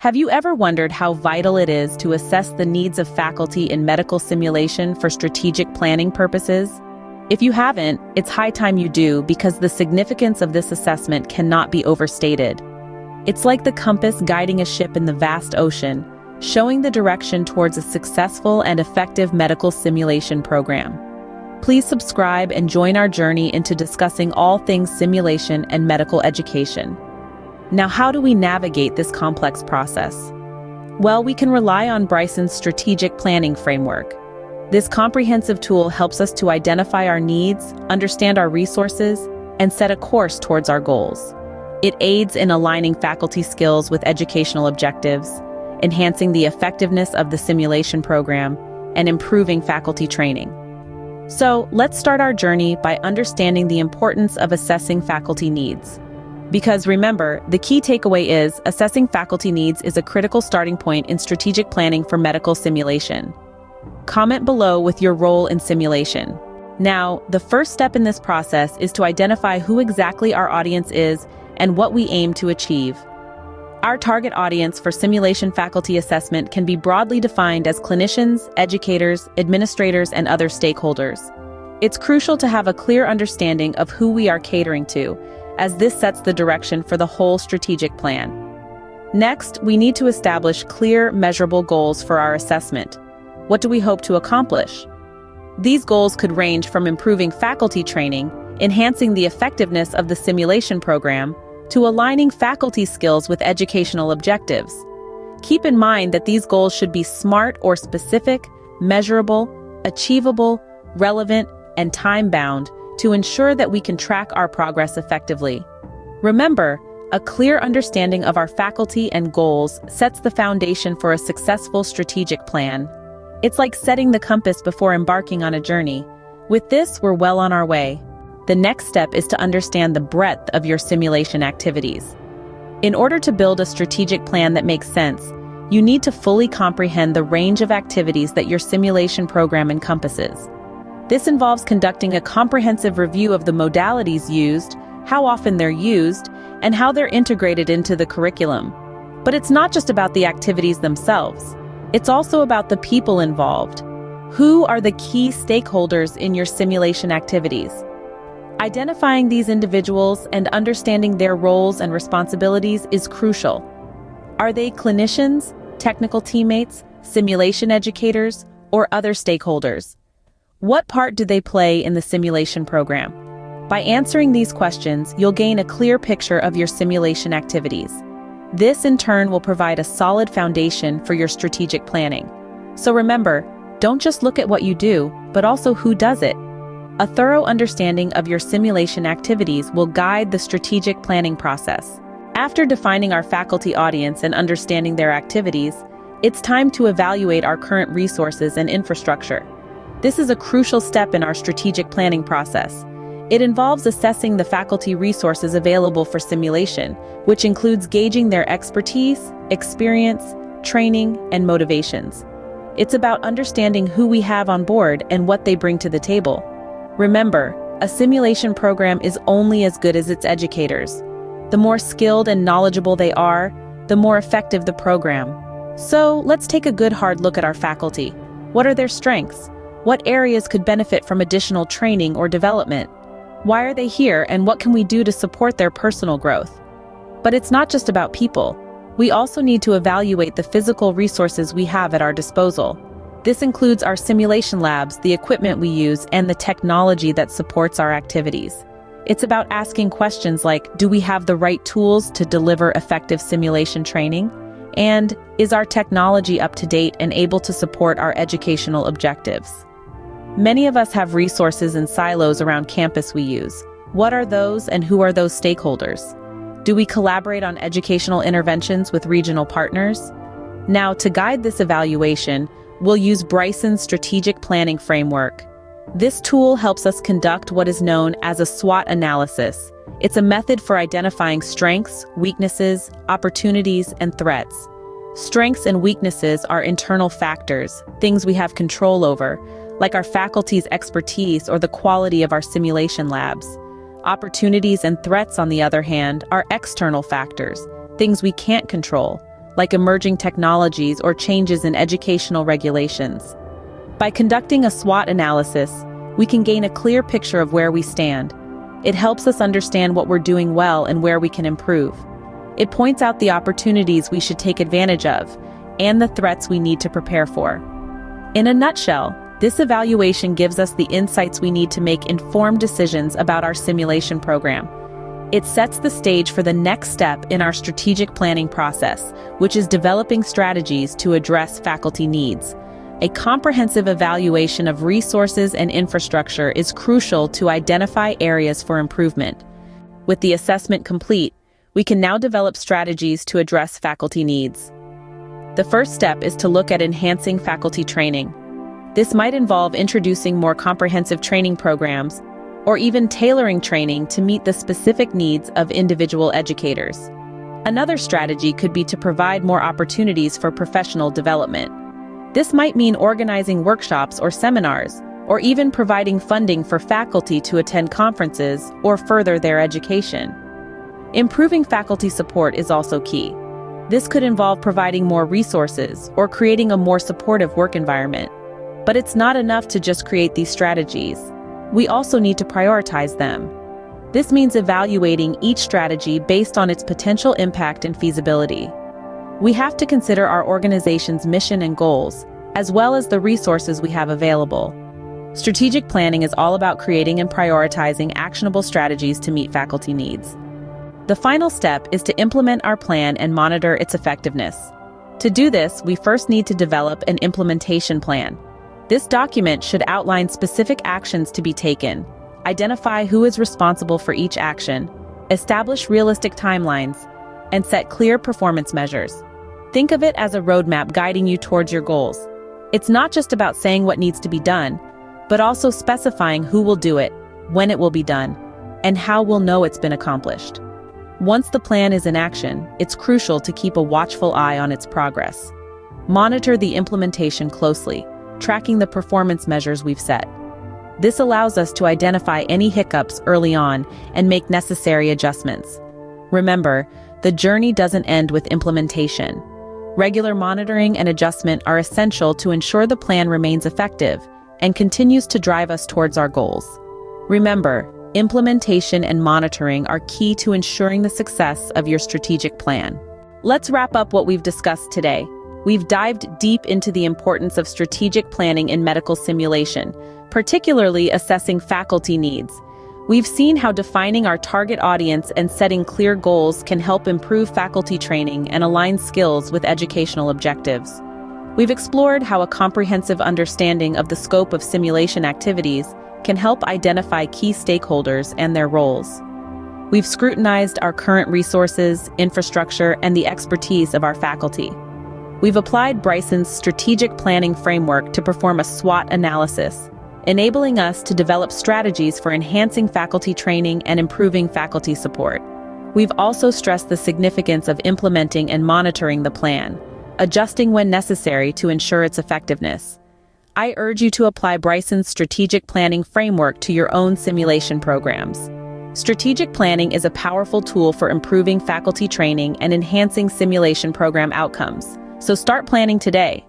Have you ever wondered how vital it is to assess the needs of faculty in medical simulation for strategic planning purposes? If you haven't, it's high time you do, because the significance of this assessment cannot be overstated. It's like the compass guiding a ship in the vast ocean, showing the direction towards a successful and effective medical simulation program. Please subscribe and join our journey into discussing all things simulation and medical education. Now, how do we navigate this complex process? Well, we can rely on Bryson's strategic planning framework. This comprehensive tool helps us to identify our needs, understand our resources, and set a course towards our goals. It aids in aligning faculty skills with educational objectives, enhancing the effectiveness of the simulation program, and improving faculty training. So, let's start our journey by understanding the importance of assessing faculty needs. Because remember, the key takeaway is assessing faculty needs is a critical starting point in strategic planning for medical simulation. Comment below with your role in simulation. Now, the first step in this process is to identify who exactly our audience is and what we aim to achieve. Our target audience for simulation faculty assessment can be broadly defined as clinicians, educators, administrators, and other stakeholders. It's crucial to have a clear understanding of who we are catering to, as this sets the direction for the whole strategic plan. Next, we need to establish clear, measurable goals for our assessment. What do we hope to accomplish? These goals could range from improving faculty training, enhancing the effectiveness of the simulation program, to aligning faculty skills with educational objectives. Keep in mind that these goals should be SMART or specific, measurable, achievable, relevant, and time-bound to ensure that we can track our progress effectively. Remember, a clear understanding of our faculty and goals sets the foundation for a successful strategic plan. It's like setting the compass before embarking on a journey. With this, we're well on our way. The next step is to understand the breadth of your simulation activities. In order to build a strategic plan that makes sense, you need to fully comprehend the range of activities that your simulation program encompasses. This involves conducting a comprehensive review of the modalities used, how often they're used, and how they're integrated into the curriculum. But it's not just about the activities themselves. It's also about the people involved. Who are the key stakeholders in your simulation activities? Identifying these individuals and understanding their roles and responsibilities is crucial. Are they clinicians, technical teammates, simulation educators, or other stakeholders? What part do they play in the simulation program? By answering these questions, you'll gain a clear picture of your simulation activities. This, in turn, will provide a solid foundation for your strategic planning. So remember, don't just look at what you do, but also who does it. A thorough understanding of your simulation activities will guide the strategic planning process. After defining our faculty audience and understanding their activities, it's time to evaluate our current resources and infrastructure. This is a crucial step in our strategic planning process. It involves assessing the faculty resources available for simulation, which includes gauging their expertise, experience, training, and motivations. It's about understanding who we have on board and what they bring to the table. Remember, a simulation program is only as good as its educators. The more skilled and knowledgeable they are, the more effective the program. So, let's take a good hard look at our faculty. What are their strengths? What areas could benefit from additional training or development? Why are they here, and what can we do to support their personal growth? But it's not just about people. We also need to evaluate the physical resources we have at our disposal. This includes our simulation labs, the equipment we use, and the technology that supports our activities. It's about asking questions like, do we have the right tools to deliver effective simulation training? And is our technology up to date and able to support our educational objectives? Many of us have resources and silos around campus we use. What are those, and who are those stakeholders? Do we collaborate on educational interventions with regional partners? Now, to guide this evaluation, we'll use Bryson's strategic planning framework. This tool helps us conduct what is known as a SWOT analysis. It's a method for identifying strengths, weaknesses, opportunities, and threats. Strengths and weaknesses are internal factors, things we have control over, like our faculty's expertise or the quality of our simulation labs. Opportunities and threats, on the other hand, are external factors, things we can't control, like emerging technologies or changes in educational regulations. By conducting a SWOT analysis, we can gain a clear picture of where we stand. It helps us understand what we're doing well and where we can improve. It points out the opportunities we should take advantage of and the threats we need to prepare for. In a nutshell, this evaluation gives us the insights we need to make informed decisions about our simulation program. It sets the stage for the next step in our strategic planning process, which is developing strategies to address faculty needs. A comprehensive evaluation of resources and infrastructure is crucial to identify areas for improvement. With the assessment complete, we can now develop strategies to address faculty needs. The first step is to look at enhancing faculty training. This might involve introducing more comprehensive training programs, or even tailoring training to meet the specific needs of individual educators. Another strategy could be to provide more opportunities for professional development. This might mean organizing workshops or seminars, or even providing funding for faculty to attend conferences or further their education. Improving faculty support is also key. This could involve providing more resources or creating a more supportive work environment. But it's not enough to just create these strategies. We also need to prioritize them. This means evaluating each strategy based on its potential impact and feasibility. We have to consider our organization's mission and goals, as well as the resources we have available. Strategic planning is all about creating and prioritizing actionable strategies to meet faculty needs. The final step is to implement our plan and monitor its effectiveness. To do this, we first need to develop an implementation plan. This document should outline specific actions to be taken, identify who is responsible for each action, establish realistic timelines, and set clear performance measures. Think of it as a roadmap guiding you towards your goals. It's not just about saying what needs to be done, but also specifying who will do it, when it will be done, and how we'll know it's been accomplished. Once the plan is in action, it's crucial to keep a watchful eye on its progress. Monitor the implementation closely, tracking the performance measures we've set. This allows us to identify any hiccups early on and make necessary adjustments. Remember, the journey doesn't end with implementation. Regular monitoring and adjustment are essential to ensure the plan remains effective and continues to drive us towards our goals. Remember, implementation and monitoring are key to ensuring the success of your strategic plan. Let's wrap up what we've discussed today. We've dived deep into the importance of strategic planning in medical simulation, particularly assessing faculty needs. We've seen how defining our target audience and setting clear goals can help improve faculty training and align skills with educational objectives. We've explored how a comprehensive understanding of the scope of simulation activities can help identify key stakeholders and their roles. We've scrutinized our current resources, infrastructure, and the expertise of our faculty. We've applied Bryson's strategic planning framework to perform a SWOT analysis, enabling us to develop strategies for enhancing faculty training and improving faculty support. We've also stressed the significance of implementing and monitoring the plan, adjusting when necessary to ensure its effectiveness. I urge you to apply Bryson's strategic planning framework to your own simulation programs. Strategic planning is a powerful tool for improving faculty training and enhancing simulation program outcomes. So start planning today.